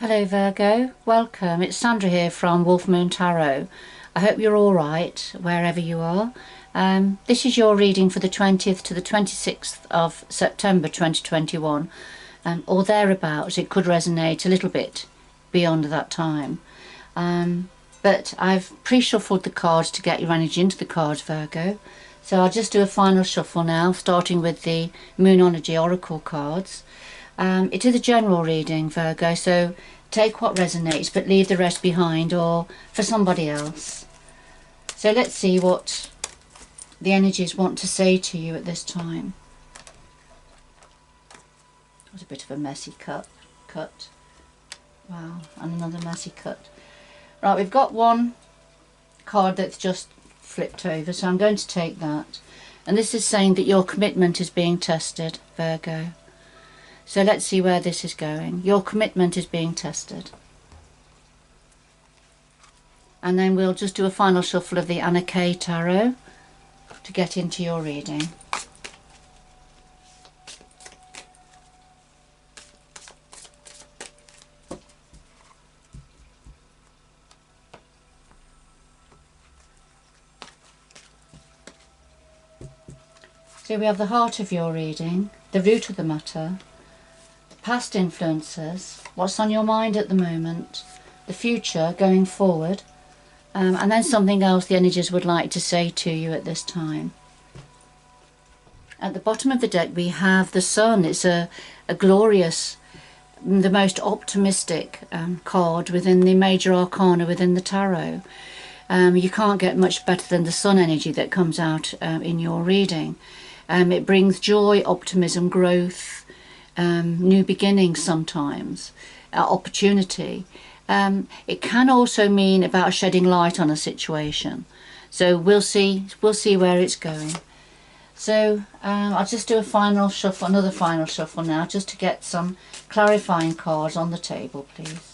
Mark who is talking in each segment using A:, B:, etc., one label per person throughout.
A: Hello Virgo, welcome. It's Sandra here from Wolf Moon Tarot. I hope you're all right wherever you are. This is your reading for the 20th to the 26th of September 2021, or thereabouts. It could resonate a little bit beyond that time. But I've pre-shuffled the cards to get your energy into the cards, Virgo. So I'll just do a final shuffle now, starting with the Moonology Oracle cards. It is a general reading, Virgo, so take what resonates but leave the rest behind or for somebody else. So let's see what the energies want to say to you at this time. It was a bit of a messy cut. Wow, and another messy cut. Right, we've got one card that's just flipped over, so I'm going to take that. And this is saying that your commitment is being tested, Virgo. So let's see where this is going. Your commitment is being tested. And then we'll just do a final shuffle of the Anna K Tarot to get into your reading. So we have the heart of your reading, the root of the matter, past influences, what's on your mind at the moment, the future going forward, and then something else the energies would like to say to you at this time. At the bottom of the deck we have the Sun. It's a glorious, the most optimistic card within the major arcana within the tarot. You can't get much better than the Sun energy that comes out in your reading. It brings joy, optimism, growth, new beginnings sometimes, opportunity. It can also mean about shedding light on a situation. So we'll see where it's going. So I'll just do a final shuffle, another final shuffle now, just to get some clarifying cards on the table, please.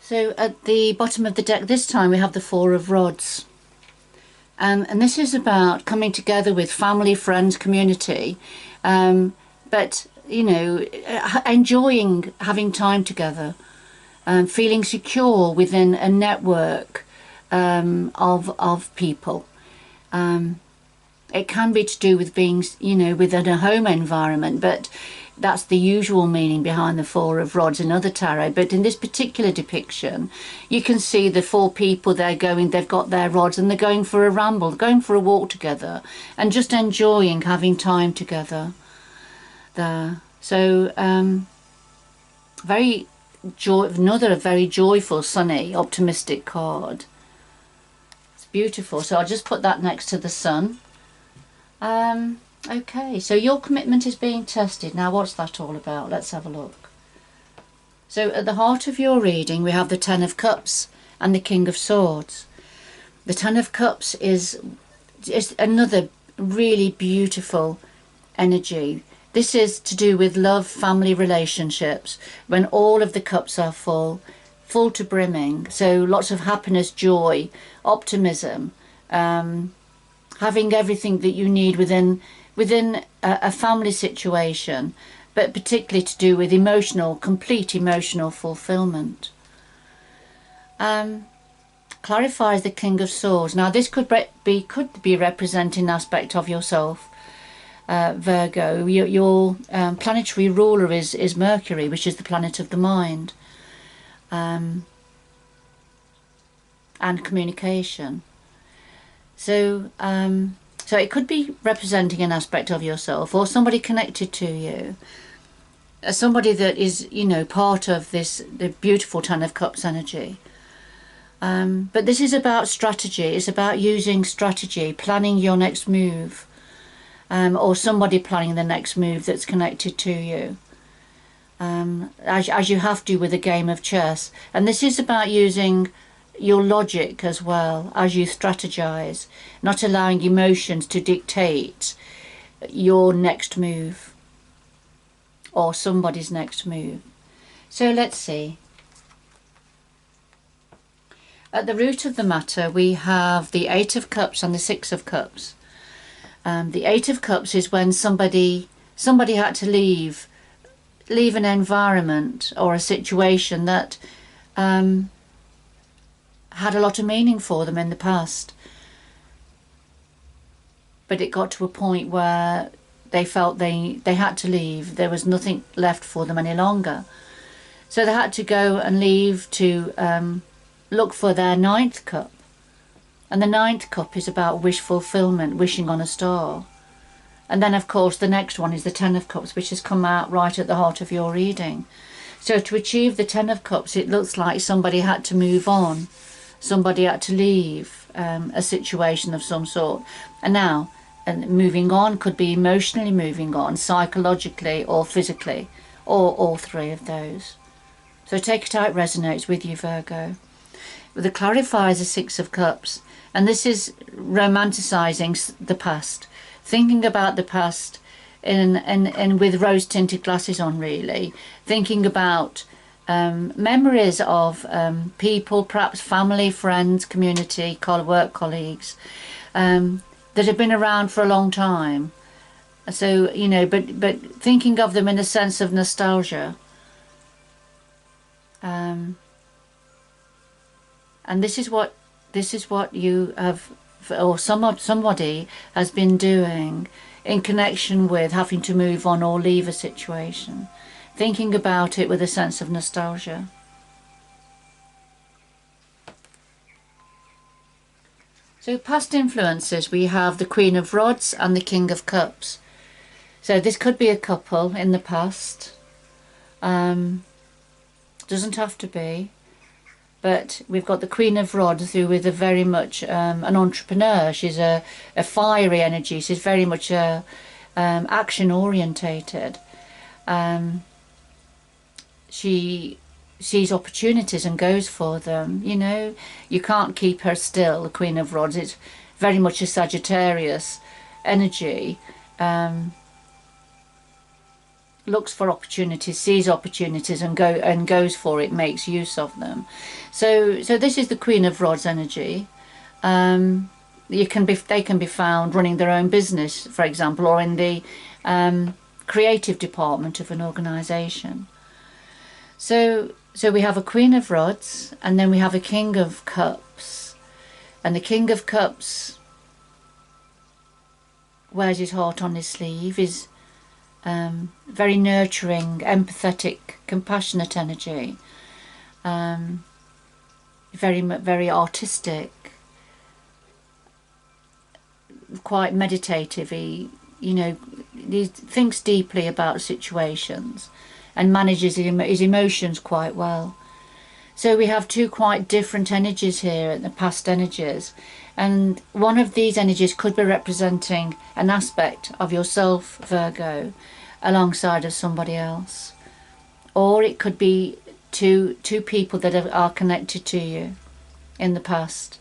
A: So at the bottom of the deck this time we have the Four of Rods. And this is about coming together with family, friends, community. But, you know, enjoying having time together. Feeling secure within a network of people. It can be to do with being, you know, within a home environment, but that's the usual meaning behind the Four of Rods in other tarot. But in this particular depiction, you can see the four people, they've got their rods and they're going for a ramble, going for a walk together and just enjoying having time together there. So another very joyful, sunny, optimistic card. It's beautiful. So I'll just put that next to the Sun. Okay, so your commitment is being tested. Now what's that all about? Let's have a look. So at the heart of your reading we have the Ten of Cups and the King of Swords. The Ten of Cups is another really beautiful energy. This is to do with love, family, relationships, when all of the cups are full to brimming. So lots of happiness, joy, optimism, having everything that you need within a family situation, but particularly to do with complete emotional fulfillment. Clarifies the King of Swords. Now this could be representing an aspect of yourself, Virgo. Your planetary ruler is Mercury, which is the planet of the mind, and communication. So it could be representing an aspect of yourself or somebody connected to you, somebody that is, you know, part of the beautiful Ten of Cups energy. But this is about strategy. It's about using strategy, planning your next move, or somebody planning the next move that's connected to you, as you have to with a game of chess. And this is about using your logic as well as you strategize, not allowing emotions to dictate your next move or somebody's next move. So let's see. At the root of the matter, we have the Eight of Cups and the Six of Cups. The Eight of Cups is when somebody had to leave an environment or a situation that had a lot of meaning for them in the past. But it got to a point where they felt they had to leave. There was nothing left for them any longer. So they had to go and leave to look for their ninth cup. And the ninth cup is about wish fulfillment, wishing on a star. And then, of course, the next one is the Ten of Cups, which has come out right at the heart of your reading. So to achieve the Ten of Cups, it looks like somebody had to move on. Somebody had to leave a situation of some sort. And now, moving on could be emotionally moving on, psychologically or physically, or all three of those. So take it how it resonates with you, Virgo. The clarifier is the Six of Cups, and this is romanticising the past, thinking about the past and with rose-tinted glasses on, really, thinking about memories of people, perhaps family, friends, community, work colleagues, that have been around for a long time. So, you know, but thinking of them in a sense of nostalgia. And this is what you have, or somebody has been doing in connection with having to move on or leave a situation, thinking about it with a sense of nostalgia. So past influences, we have the Queen of Rods and the King of Cups. So this could be a couple in the past. Doesn't have to be. But we've got the Queen of Rods, who is a very much an entrepreneur. She's a fiery energy. She's very much action orientated. She sees opportunities and goes for them. You know, you can't keep her still. The Queen of Rods. It's very much a Sagittarius energy. Looks for opportunities, sees opportunities, and goes for it, makes use of them. So this is the Queen of Rods energy. They can be found running their own business, for example, or in the creative department of an organisation. So we have a Queen of Rods, and then we have a King of Cups, and the King of Cups wears his heart on his sleeve. Is very nurturing, empathetic, compassionate energy. Very artistic, quite meditative. He thinks deeply about situations and manages his emotions quite well. So we have two quite different energies here, the past energies, and one of these energies could be representing an aspect of yourself, Virgo, alongside of somebody else, or it could be two people that are connected to you in the past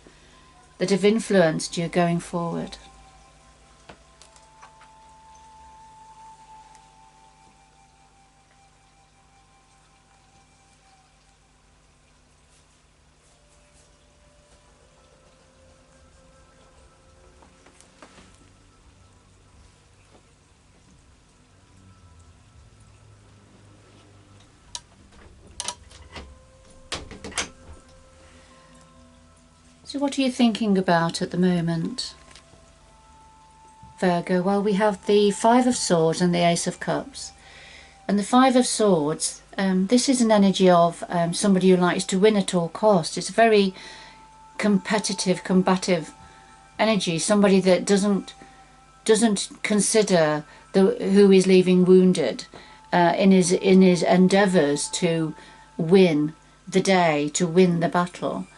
A: that have influenced you going forward. So what are you thinking about at the moment, Virgo? Well, we have the Five of Swords and the Ace of Cups. And the Five of Swords, this is an energy of somebody who likes to win at all costs. It's a very competitive, combative energy. Somebody that doesn't consider who is leaving wounded in his endeavours to win the day, to win the battle.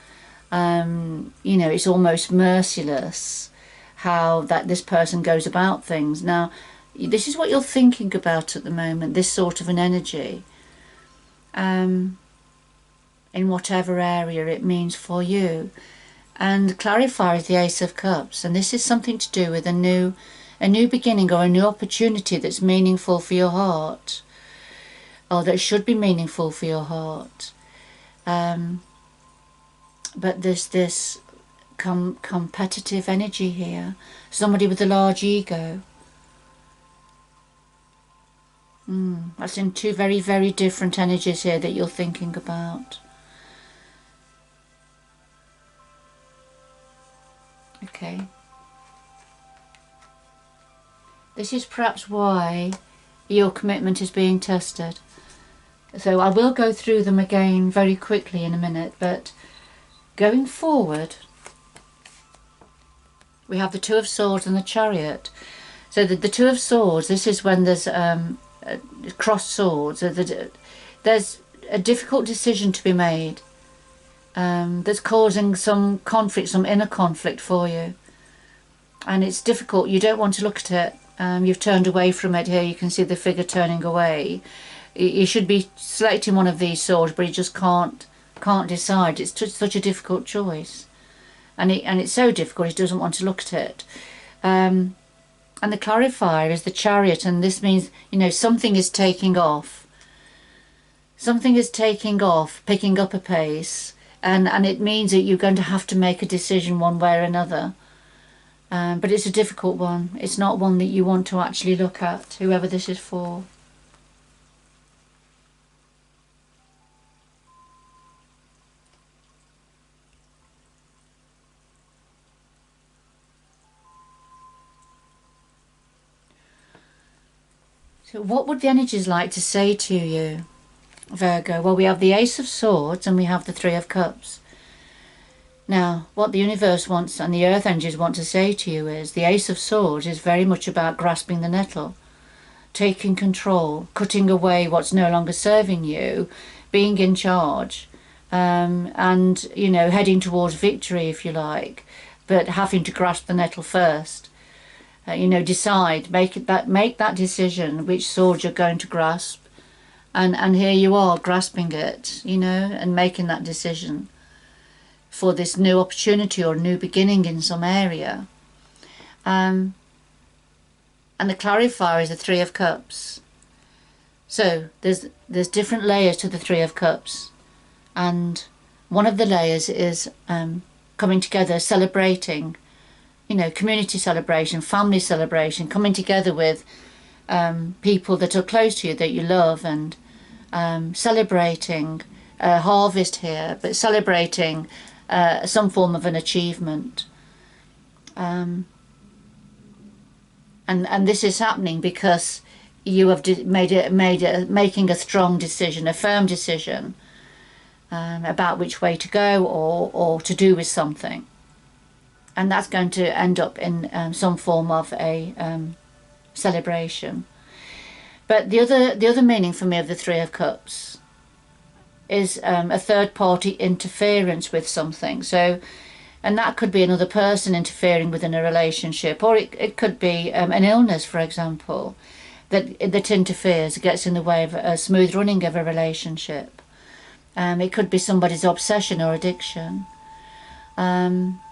A: It's almost merciless how this person goes about things. Now, this is what you're thinking about at the moment, this sort of an energy, in whatever area it means for you. And clarifies the Ace of Cups, and this is something to do with a new beginning or a new opportunity that's meaningful for your heart. or that should be meaningful for your heart. But there's this competitive energy here. Somebody with a large ego. That's in two very, very different energies here that you're thinking about. Okay. This is perhaps why your commitment is being tested. So I will go through them again very quickly in a minute, but going forward, we have the Two of Swords and the Chariot. So the Two of Swords, this is when there's crossed swords. There's a difficult decision to be made that's causing some conflict, some inner conflict for you. And it's difficult. You don't want to look at it. You've turned away from it here. You can see the figure turning away. You should be selecting one of these swords, but you just can't decide. It's such a difficult choice. And it's so difficult he doesn't want to look at it. And the clarifier is the Chariot, and this means, you know, something is taking off. Something is taking off, picking up a pace, and it means that you're going to have to make a decision one way or another. But it's a difficult one. It's not one that you want to actually look at, whoever this is for. So what would the energies like to say to you, Virgo? Well, we have the Ace of Swords and we have the Three of Cups. Now, what the universe wants and the earth energies want to say to you is the Ace of Swords is very much about grasping the nettle, taking control, cutting away what's no longer serving you, being in charge, and, you know, heading towards victory, if you like, but having to grasp the nettle first. You know, decide, make that decision which sword you're going to grasp, and here you are grasping it, you know, and making that decision for this new opportunity or new beginning in some area. And the clarifier is the Three of Cups. So there's different layers to the Three of Cups, and one of the layers is coming together, celebrating. You know, community celebration, family celebration, coming together with people that are close to you, that you love, and celebrating a harvest here, but celebrating some form of an achievement. And this is happening because you have making a strong decision, a firm decision about which way to go or to do with something. And that's going to end up in some form of a celebration. But the other meaning for me of the Three of Cups is a third party interference with something. So, and that could be another person interfering within a relationship, or it could be an illness, for example, that interferes, gets in the way of a smooth running of a relationship. It could be somebody's obsession or addiction.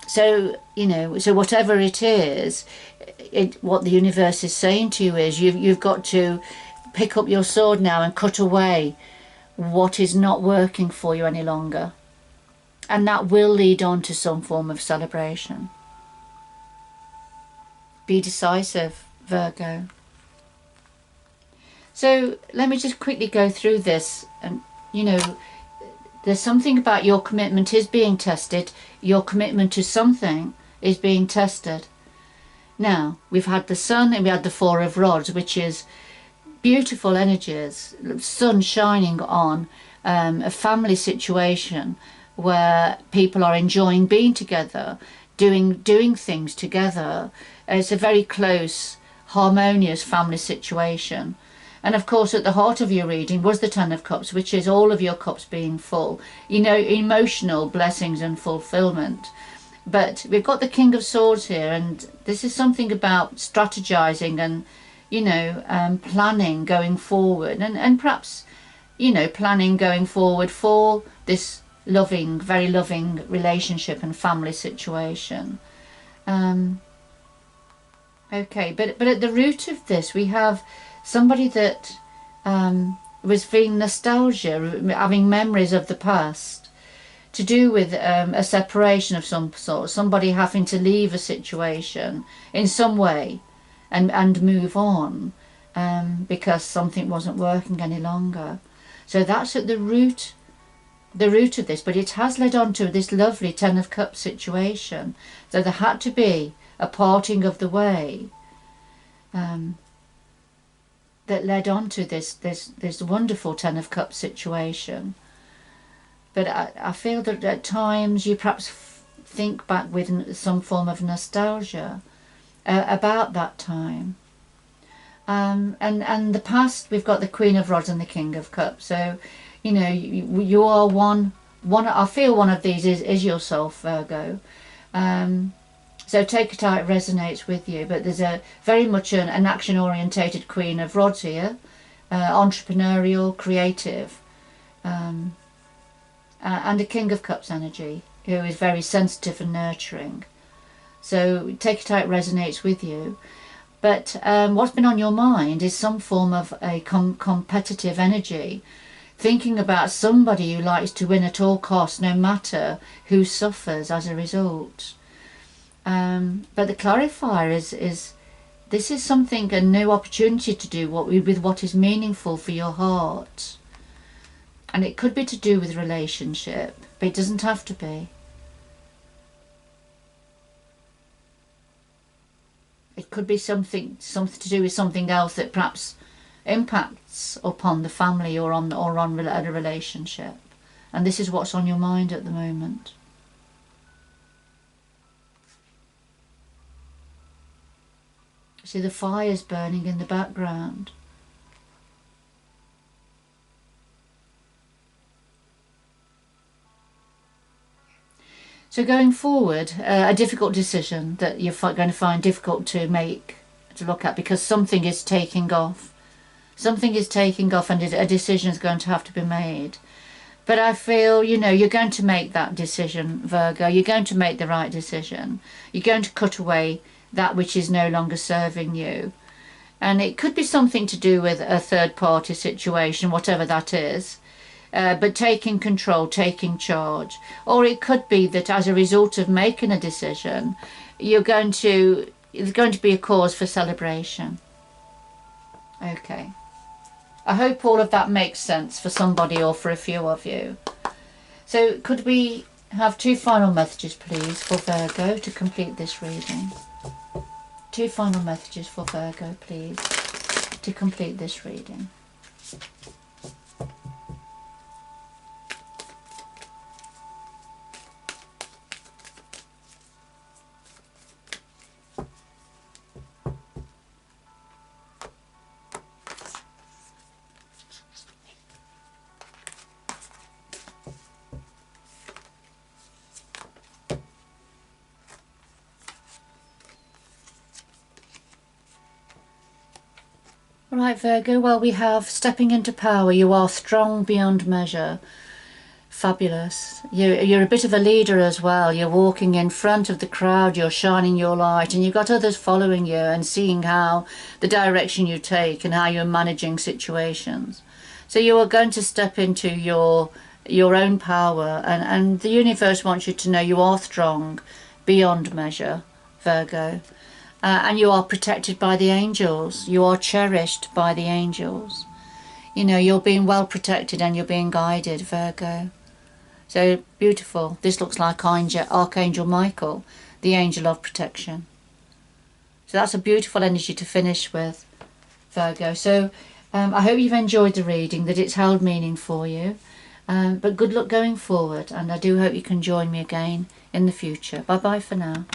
A: So, you know, so whatever it is, what the universe is saying to you is you've got to pick up your sword now and cut away what is not working for you any longer. And that will lead on to some form of celebration. Be decisive, Virgo. So let me just quickly go through this. And, you know, there's something about your commitment is being tested. Your commitment to something is being tested. Now, we've had the Sun and we had the Four of Rods, which is beautiful energies, sun shining on a family situation where people are enjoying being together, doing things together. It's a very close, harmonious family situation. And of course, at the heart of your reading was the Ten of Cups, which is all of your cups being full, you know, emotional blessings and fulfillment. But we've got the King of Swords here, and this is something about strategizing and, you know, planning going forward, and perhaps, you know, planning going forward for this loving, very loving relationship and family situation. Okay, but at the root of this we have somebody that was feeling nostalgia, having memories of the past, to do with a separation of some sort, somebody having to leave a situation in some way and move on because something wasn't working any longer. So that's at the root of this, but it has led on to this lovely Ten of Cups situation. So there had to be a parting of the way that led on to this wonderful Ten of Cups situation. But I feel that at times you perhaps think back with some form of nostalgia about that time. And the past, we've got the Queen of Rods and the King of Cups. So, you know, you are one. I feel one of these is yourself, Virgo. So take it how it resonates with you. But there's a very much an action-orientated Queen of Rods here, entrepreneurial, creative. And a King of Cups energy, who is very sensitive and nurturing. So take it how it resonates with you. But what's been on your mind is some form of a competitive energy, thinking about somebody who likes to win at all costs, no matter who suffers as a result. But the clarifier is this is something, a new opportunity to do with what is meaningful for your heart. And it could be to do with relationship, but it doesn't have to be. It could be something to do with something else that perhaps impacts upon the family or on a relationship. And this is what's on your mind at the moment. See the fires burning in the background. So going forward, a difficult decision that you're going to find difficult to look at, because something is taking off. Something is taking off and a decision is going to have to be made. But I feel, you know, you're going to make that decision, Virgo. You're going to make the right decision. You're going to cut away that which is no longer serving you. And it could be something to do with a third-party situation, whatever that is. But taking control, taking charge. Or it could be that as a result of making a decision, it's going to be a cause for celebration. Okay. I hope all of that makes sense for somebody or for a few of you. So could we have 2 final messages, please, for Virgo to complete this reading? 2 final messages for Virgo, please, to complete this reading. Right, Virgo, well, we have stepping into power. You are strong beyond measure. Fabulous. You're a bit of a leader as well. You're walking in front of the crowd, you're shining your light, and you've got others following you and seeing how the direction you take and how you're managing situations. So you are going to step into your own power, and the universe wants you to know you are strong beyond measure, Virgo. And you are protected by the angels. You are cherished by the angels. You know, you're being well protected and you're being guided, Virgo. So beautiful. This looks like Archangel Michael, the angel of protection. So that's a beautiful energy to finish with, Virgo. So I hope you've enjoyed the reading, that it's held meaning for you. But good luck going forward, and I do hope you can join me again in the future. Bye-bye for now.